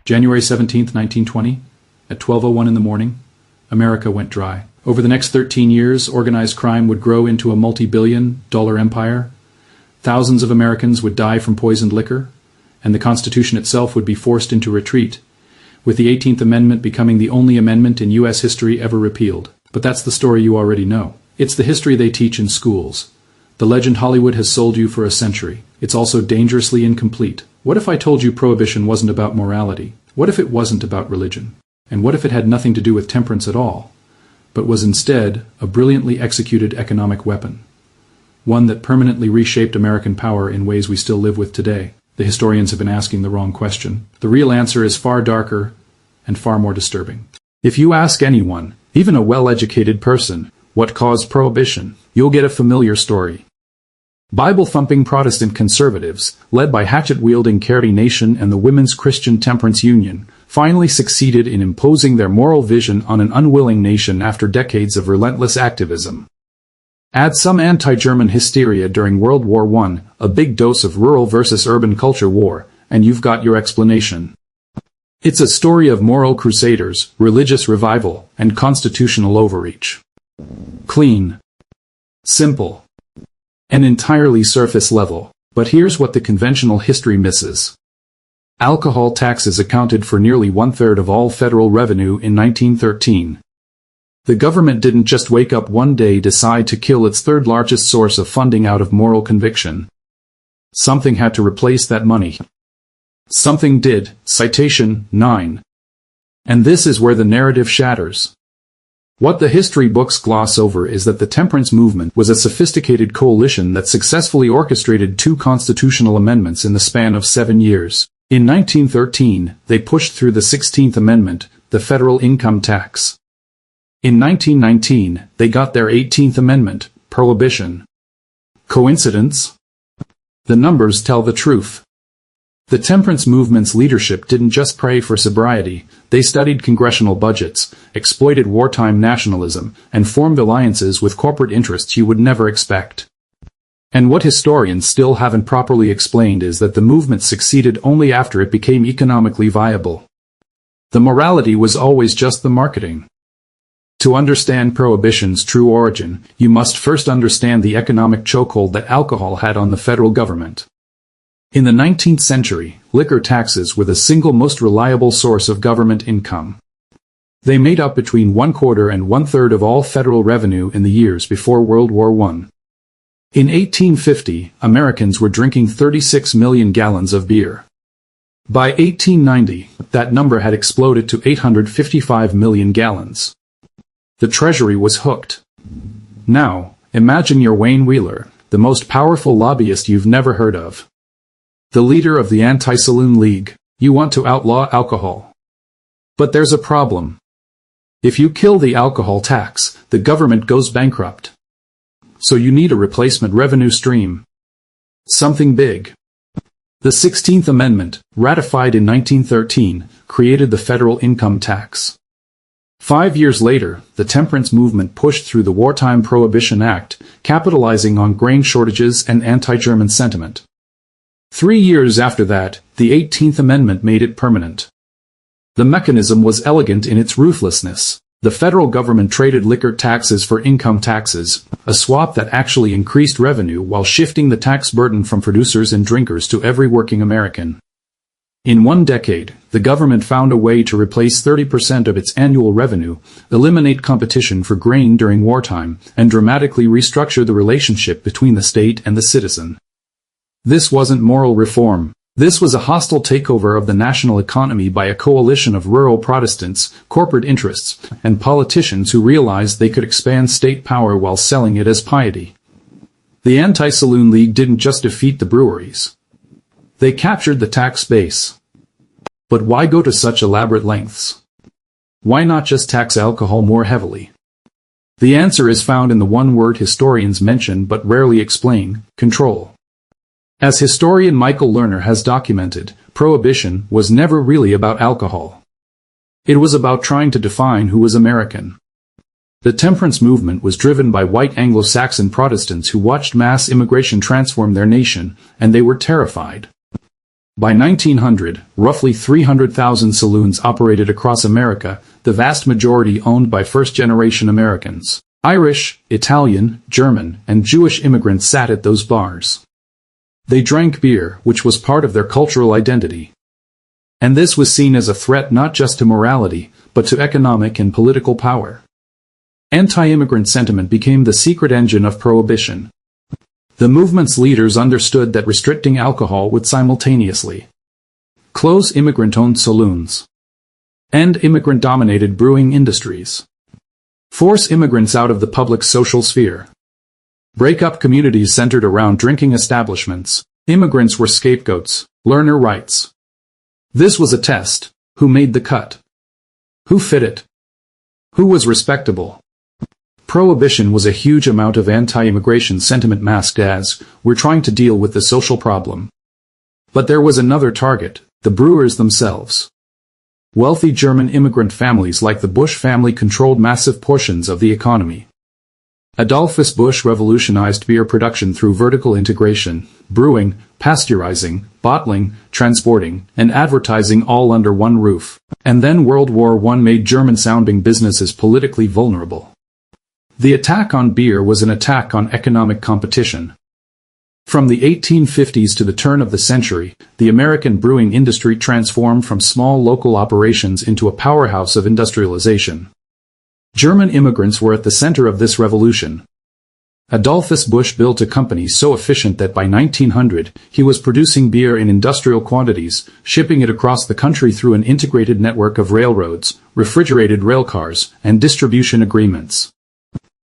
January 17, 1920, at 12:01 in the morning, America went dry. Over the next 13 years, organized crime would grow into a multi-billion-dollar empire. Thousands of Americans would die from poisoned liquor, and the Constitution itself would be forced into retreat, with the 18th Amendment becoming the only amendment in U.S. history ever repealed. But that's the story you already know. It's the history they teach in schools. The legend Hollywood has sold you for a century. It's also dangerously incomplete. What if I told you Prohibition wasn't about morality? What if it wasn't about religion? And what if it had nothing to do with temperance at all, but was instead a brilliantly executed economic weapon? One that permanently reshaped American power in ways we still live with today. The historians have been asking the wrong question. The real answer is far darker and far more disturbing. If you ask anyone, even a well-educated person, what caused Prohibition, you'll get a familiar story. Bible-thumping Protestant conservatives, led by hatchet-wielding Carey Nation and the Women's Christian Temperance Union, finally succeeded in imposing their moral vision on an unwilling nation after decades of relentless activism. Add some anti-German hysteria during World War I, a big dose of rural versus urban culture war, and you've got your explanation. It's a story of moral crusaders, religious revival, and constitutional overreach. Clean. Simple. And entirely surface level. But here's what the conventional history misses. Alcohol taxes accounted for nearly one-third of all federal revenue in 1913. The government didn't just wake up one day decide to kill its third-largest source of funding out of moral conviction. Something had to replace that money. Something did. Citation 9. And this is where the narrative shatters. What the history books gloss over is that the temperance movement was a sophisticated coalition that successfully orchestrated 2 constitutional amendments in the span of 7 years. In 1913, they pushed through the 16th Amendment, the federal income tax. In 1919, they got their 18th Amendment, Prohibition. Coincidence? The numbers tell the truth. The temperance movement's leadership didn't just pray for sobriety, they studied congressional budgets, exploited wartime nationalism, and formed alliances with corporate interests you would never expect. And what historians still haven't properly explained is that the movement succeeded only after it became economically viable. The morality was always just the marketing. To understand Prohibition's true origin, you must first understand the economic chokehold that alcohol had on the federal government. In the 19th century, liquor taxes were the single most reliable source of government income. They made up between 1/4 and 1/3 of all federal revenue in the years before World War I. In 1850, Americans were drinking 36 million gallons of beer. By 1890, that number had exploded to 855 million gallons. The Treasury was hooked. Now, imagine you're Wayne Wheeler, the most powerful lobbyist you've never heard of. The leader of the Anti-Saloon League. You want to outlaw alcohol. But there's a problem. If you kill the alcohol tax, the government goes bankrupt. So you need a replacement revenue stream. Something big. The 16th Amendment, ratified in 1913, created the federal income tax. 5 years later, the temperance movement pushed through the Wartime Prohibition Act, capitalizing on grain shortages and anti-German sentiment. 3 years after that, the 18th Amendment made it permanent. The mechanism was elegant in its ruthlessness. The federal government traded liquor taxes for income taxes, a swap that actually increased revenue while shifting the tax burden from producers and drinkers to every working American. In 1 decade, the government found a way to replace 30% of its annual revenue, eliminate competition for grain during wartime, and dramatically restructure the relationship between the state and the citizen. This wasn't moral reform. This was a hostile takeover of the national economy by a coalition of rural Protestants, corporate interests, and politicians who realized they could expand state power while selling it as piety. The Anti-Saloon League didn't just defeat the breweries. They captured the tax base. But why go to such elaborate lengths? Why not just tax alcohol more heavily? The answer is found in the one word historians mention but rarely explain: control. As historian Michael Lerner has documented, Prohibition was never really about alcohol. It was about trying to define who was American. The temperance movement was driven by white Anglo-Saxon Protestants who watched mass immigration transform their nation, and they were terrified. By 1900, roughly 300,000 saloons operated across America, the vast majority owned by first-generation Americans. Irish, Italian, German, and Jewish immigrants sat at those bars. They drank beer, which was part of their cultural identity. And this was seen as a threat not just to morality, but to economic and political power. Anti-immigrant sentiment became the secret engine of Prohibition. The movement's leaders understood that restricting alcohol would simultaneously close immigrant-owned saloons, end immigrant-dominated brewing industries, force immigrants out of the public social sphere, break up communities centered around drinking establishments. Immigrants were scapegoats, learner rights. This was a test. Who made the cut? Who fit it? Who was respectable? Prohibition was a huge amount of anti-immigration sentiment masked as, we're trying to deal with the social problem. But there was another target, the brewers themselves. Wealthy German immigrant families like the Busch family controlled massive portions of the economy. Adolphus Busch revolutionized beer production through vertical integration, brewing, pasteurizing, bottling, transporting, and advertising all under one roof. And then World War I made German-sounding businesses politically vulnerable. The attack on beer was an attack on economic competition. From the 1850s to the turn of the century, the American brewing industry transformed from small local operations into a powerhouse of industrialization. German immigrants were at the center of this revolution. Adolphus Busch built a company so efficient that by 1900, he was producing beer in industrial quantities, shipping it across the country through an integrated network of railroads, refrigerated railcars, and distribution agreements.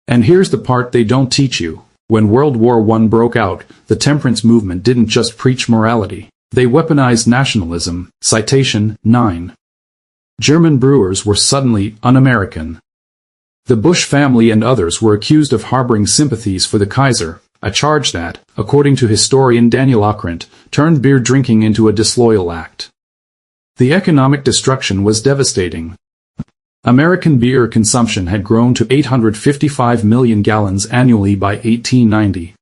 And here's the part they don't teach you. When World War I broke out, the temperance movement didn't just preach morality. They weaponized nationalism. Citation 9. German brewers were suddenly un-American. The Busch family and others were accused of harboring sympathies for the Kaiser, a charge that, according to historian Daniel Ockrent, turned beer drinking into a disloyal act. The economic destruction was devastating. American beer consumption had grown to 855 million gallons annually by 1890.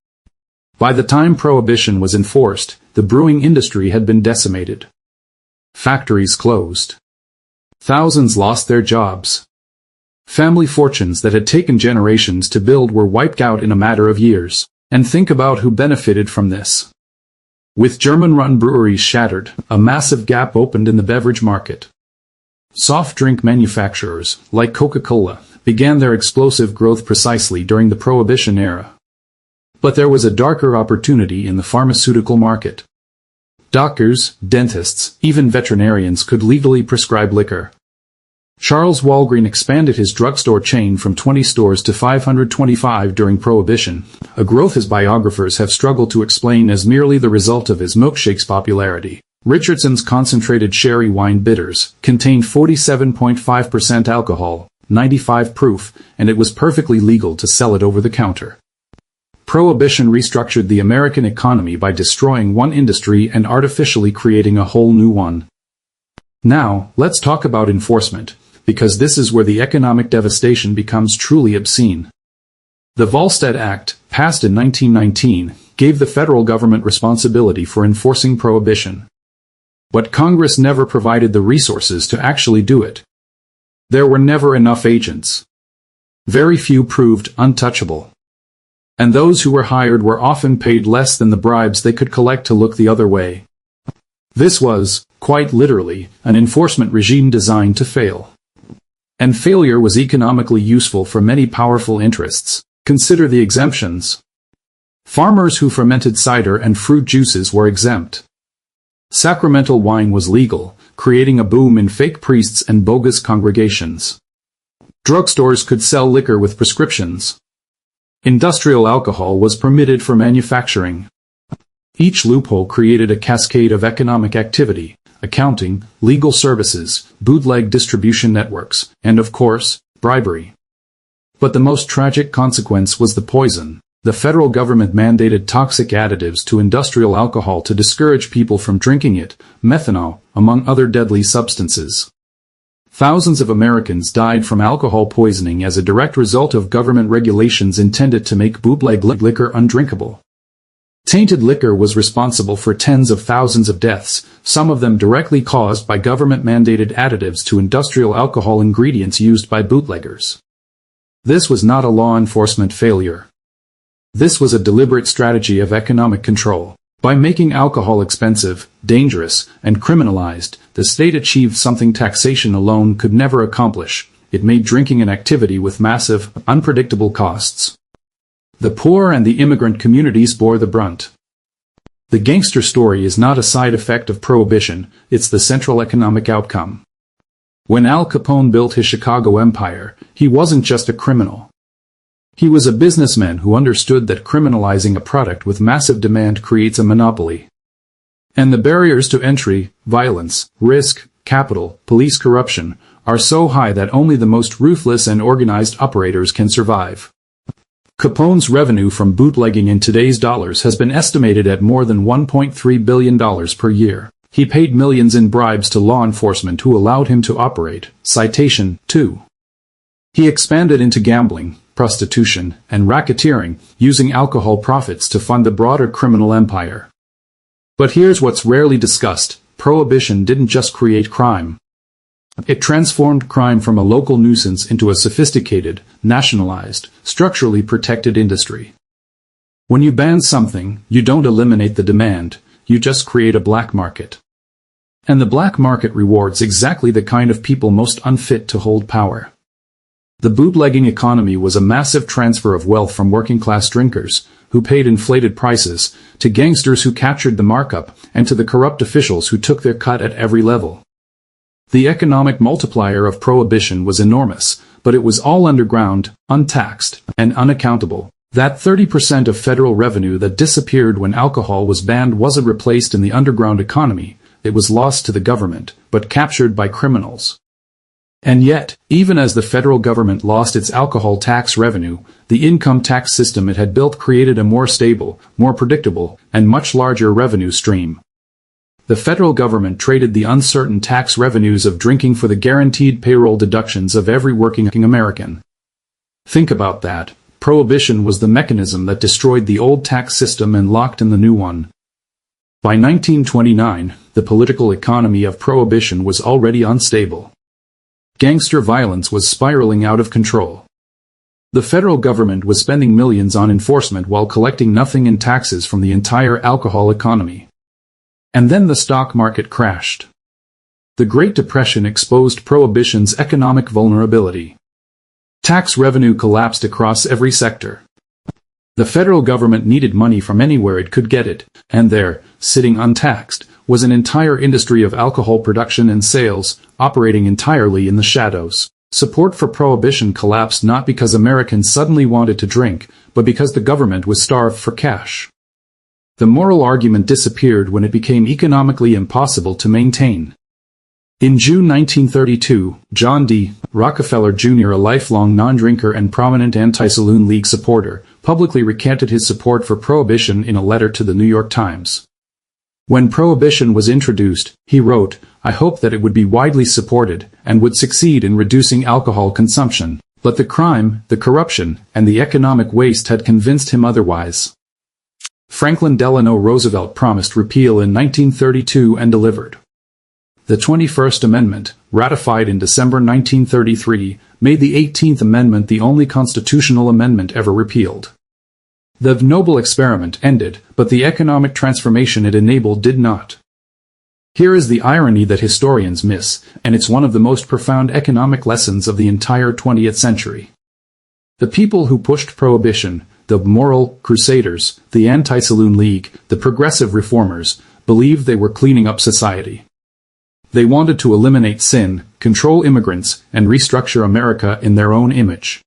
By the time Prohibition was enforced, the brewing industry had been decimated. Factories closed. Thousands lost their jobs. Family fortunes that had taken generations to build were wiped out in a matter of years. And think about who benefited from this. With German-run breweries shattered, a massive gap opened in the beverage market. Soft drink manufacturers, like Coca-Cola, began their explosive growth precisely during the Prohibition era. But there was a darker opportunity in the pharmaceutical market. Doctors, dentists, even veterinarians could legally prescribe liquor. Charles Walgreen expanded his drugstore chain from 20 stores to 525 during Prohibition, a growth his biographers have struggled to explain as merely the result of his milkshake's popularity. Richardson's concentrated sherry wine bitters contained 47.5% alcohol, 95 proof, and it was perfectly legal to sell it over the counter. Prohibition restructured the American economy by destroying one industry and artificially creating a whole new one. Now, let's talk about enforcement, because this is where the economic devastation becomes truly obscene. The Volstead Act, passed in 1919, gave the federal government responsibility for enforcing Prohibition. But Congress never provided the resources to actually do it. There were never enough agents. Very few proved untouchable. And those who were hired were often paid less than the bribes they could collect to look the other way. This was, quite literally, an enforcement regime designed to fail. And failure was economically useful for many powerful interests. Consider the exemptions. Farmers who fermented cider and fruit juices were exempt. Sacramental wine was legal, creating a boom in fake priests and bogus congregations. Drugstores could sell liquor with prescriptions. Industrial alcohol was permitted for manufacturing. Each loophole created a cascade of economic activity, accounting, legal services, bootleg distribution networks, and of course, bribery. But the most tragic consequence was the poison. The federal government mandated toxic additives to industrial alcohol to discourage people from drinking it, methanol, among other deadly substances. Thousands of Americans died from alcohol poisoning as a direct result of government regulations intended to make bootleg liquor undrinkable. Tainted liquor was responsible for tens of thousands of deaths, some of them directly caused by government-mandated additives to industrial alcohol ingredients used by bootleggers. This was not a law enforcement failure. This was a deliberate strategy of economic control. By making alcohol expensive, dangerous, and criminalized, the state achieved something taxation alone could never accomplish. It made drinking an activity with massive, unpredictable costs. The poor and the immigrant communities bore the brunt. The gangster story is not a side effect of Prohibition, it's the central economic outcome. When Al Capone built his Chicago empire, he wasn't just a criminal. He was a businessman who understood that criminalizing a product with massive demand creates a monopoly. And the barriers to entry, violence, risk, capital, police corruption, are so high that only the most ruthless and organized operators can survive. Capone's revenue from bootlegging in today's dollars has been estimated at more than $1.3 billion per year. He paid millions in bribes to law enforcement who allowed him to operate. Citation 2. He expanded into gambling, prostitution, and racketeering, using alcohol profits to fund the broader criminal empire. But here's what's rarely discussed: Prohibition didn't just create crime. It transformed crime from a local nuisance into a sophisticated, nationalized, structurally protected industry. When you ban something, you don't eliminate the demand, you just create a black market. And the black market rewards exactly the kind of people most unfit to hold power. The bootlegging economy was a massive transfer of wealth from working-class drinkers, who paid inflated prices, to gangsters who captured the markup, and to the corrupt officials who took their cut at every level. The economic multiplier of Prohibition was enormous, but it was all underground, untaxed, and unaccountable. That 30% of federal revenue that disappeared when alcohol was banned wasn't replaced in the underground economy, it was lost to the government, but captured by criminals. And yet, even as the federal government lost its alcohol tax revenue, the income tax system it had built created a more stable, more predictable, and much larger revenue stream. The federal government traded the uncertain tax revenues of drinking for the guaranteed payroll deductions of every working American. Think about that. Prohibition was the mechanism that destroyed the old tax system and locked in the new one. By 1929, the political economy of Prohibition was already unstable. Gangster violence was spiraling out of control. The federal government was spending millions on enforcement while collecting nothing in taxes from the entire alcohol economy. And then the stock market crashed. The Great Depression exposed Prohibition's economic vulnerability. Tax revenue collapsed across every sector. The federal government needed money from anywhere it could get it, and there, sitting untaxed, was an entire industry of alcohol production and sales, operating entirely in the shadows. Support for Prohibition collapsed not because Americans suddenly wanted to drink, but because the government was starved for cash. The moral argument disappeared when it became economically impossible to maintain. In June 1932, John D. Rockefeller Jr., a lifelong non-drinker and prominent Anti-Saloon League supporter, publicly recanted his support for Prohibition in a letter to the New York Times. When Prohibition was introduced, he wrote, "I hope that it would be widely supported, and would succeed in reducing alcohol consumption. But the crime, the corruption, and the economic waste had convinced him otherwise." Franklin Delano Roosevelt promised repeal in 1932 and delivered. The 21st Amendment, ratified in December 1933, made the 18th Amendment the only constitutional amendment ever repealed. The noble experiment ended, but the economic transformation it enabled did not. Here is the irony that historians miss, and it's one of the most profound economic lessons of the entire 20th century. The people who pushed Prohibition, the moral crusaders, the Anti-Saloon League, the progressive reformers, believed they were cleaning up society. They wanted to eliminate sin, control immigrants, and restructure America in their own image.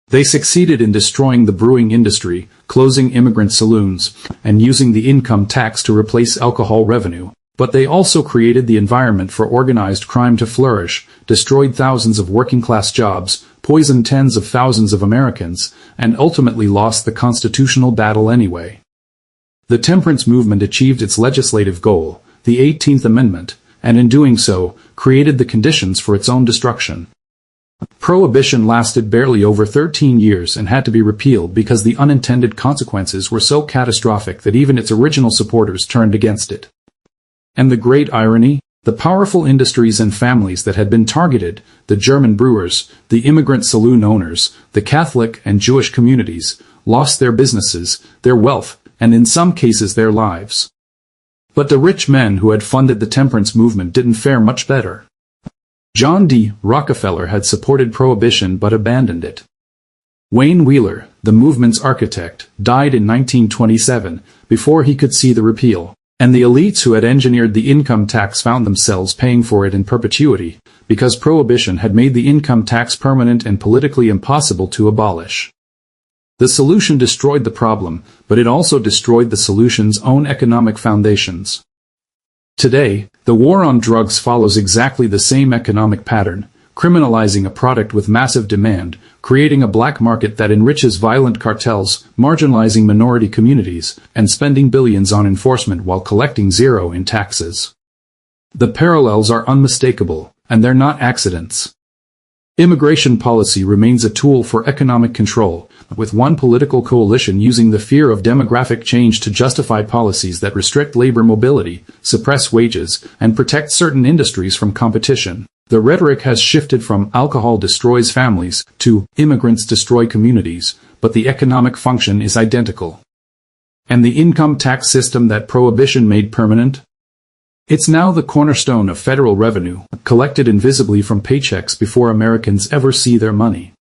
They succeeded in destroying the brewing industry, closing immigrant saloons, and using the income tax to replace alcohol revenue. But they also created the environment for organized crime to flourish, destroyed thousands of working-class jobs, poisoned tens of thousands of Americans, and ultimately lost the constitutional battle anyway. The temperance movement achieved its legislative goal, the 18th Amendment, and in doing so, created the conditions for its own destruction. Prohibition lasted barely over 13 years and had to be repealed because the unintended consequences were so catastrophic that even its original supporters turned against it. And the great irony? The powerful industries and families that had been targeted, the German brewers, the immigrant saloon owners, the Catholic and Jewish communities, lost their businesses, their wealth, and in some cases their lives. But the rich men who had funded the temperance movement didn't fare much better. John D. Rockefeller had supported Prohibition but abandoned it. Wayne Wheeler, the movement's architect, died in 1927 before he could see the repeal. And the elites who had engineered the income tax found themselves paying for it in perpetuity, because Prohibition had made the income tax permanent and politically impossible to abolish. The solution destroyed the problem, but it also destroyed the solution's own economic foundations. Today, the war on drugs follows exactly the same economic pattern, criminalizing a product with massive demand, creating a black market that enriches violent cartels, marginalizing minority communities, and spending billions on enforcement while collecting zero in taxes. The parallels are unmistakable, and they're not accidents. Immigration policy remains a tool for economic control, with one political coalition using the fear of demographic change to justify policies that restrict labor mobility, suppress wages, and protect certain industries from competition. The rhetoric has shifted from alcohol destroys families to immigrants destroy communities, but the economic function is identical. And the income tax system that Prohibition made permanent? It's now the cornerstone of federal revenue, collected invisibly from paychecks before Americans ever see their money.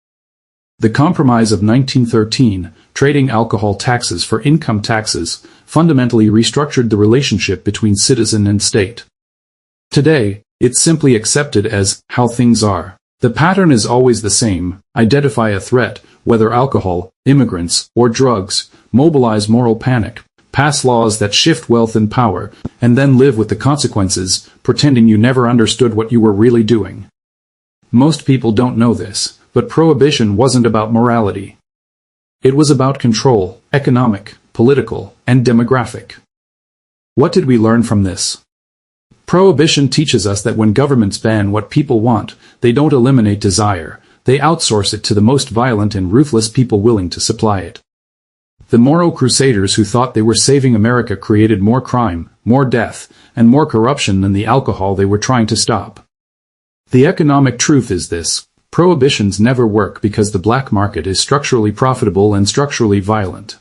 The Compromise of 1913, trading alcohol taxes for income taxes, fundamentally restructured the relationship between citizen and state. Today, it's simply accepted as how things are. The pattern is always the same: identify a threat, whether alcohol, immigrants, or drugs, mobilize moral panic, pass laws that shift wealth and power, and then live with the consequences, pretending you never understood what you were really doing. Most people don't know this, but Prohibition wasn't about morality. It was about control, economic, political, and demographic. What did we learn from this? Prohibition teaches us that when governments ban what people want, they don't eliminate desire, they outsource it to the most violent and ruthless people willing to supply it. The moral crusaders who thought they were saving America created more crime, more death, and more corruption than the alcohol they were trying to stop. The economic truth is this: prohibitions never work because the black market is structurally profitable and structurally violent.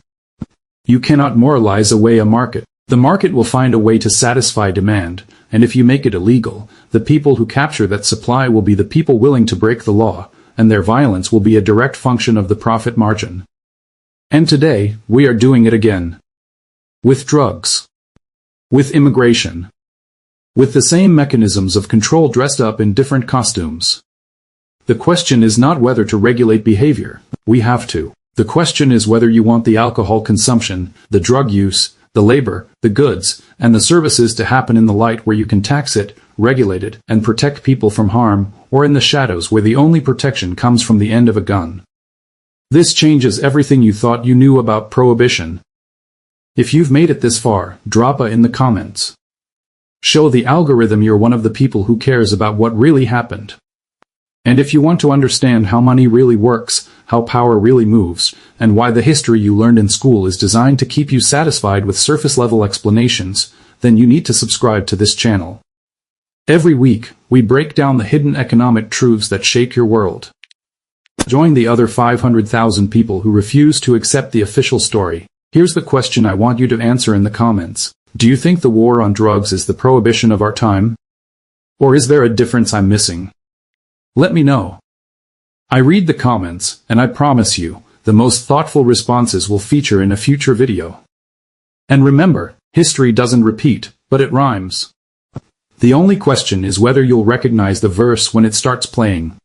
You cannot moralize away a market. The market will find a way to satisfy demand, and if you make it illegal, the people who capture that supply will be the people willing to break the law, and their violence will be a direct function of the profit margin. And today, we are doing it again. With drugs. With immigration. With the same mechanisms of control dressed up in different costumes. The question is not whether to regulate behavior. We have to. The question is whether you want the alcohol consumption, the drug use, the labor, the goods, and the services to happen in the light where you can tax it, regulate it, and protect people from harm, or in the shadows where the only protection comes from the end of a gun. This changes everything you thought you knew about Prohibition. If you've made it this far, drop a in the comments. Show the algorithm you're one of the people who cares about what really happened. And if you want to understand how money really works, how power really moves, and why the history you learned in school is designed to keep you satisfied with surface-level explanations, then you need to subscribe to this channel. Every week, we break down the hidden economic truths that shake your world. Join the other 500,000 people who refuse to accept the official story. Here's the question I want you to answer in the comments. Do you think the war on drugs is the prohibition of our time? Or is there a difference I'm missing? Let me know. I read the comments, and I promise you, the most thoughtful responses will feature in a future video. And remember, history doesn't repeat, but it rhymes. The only question is whether you'll recognize the verse when it starts playing.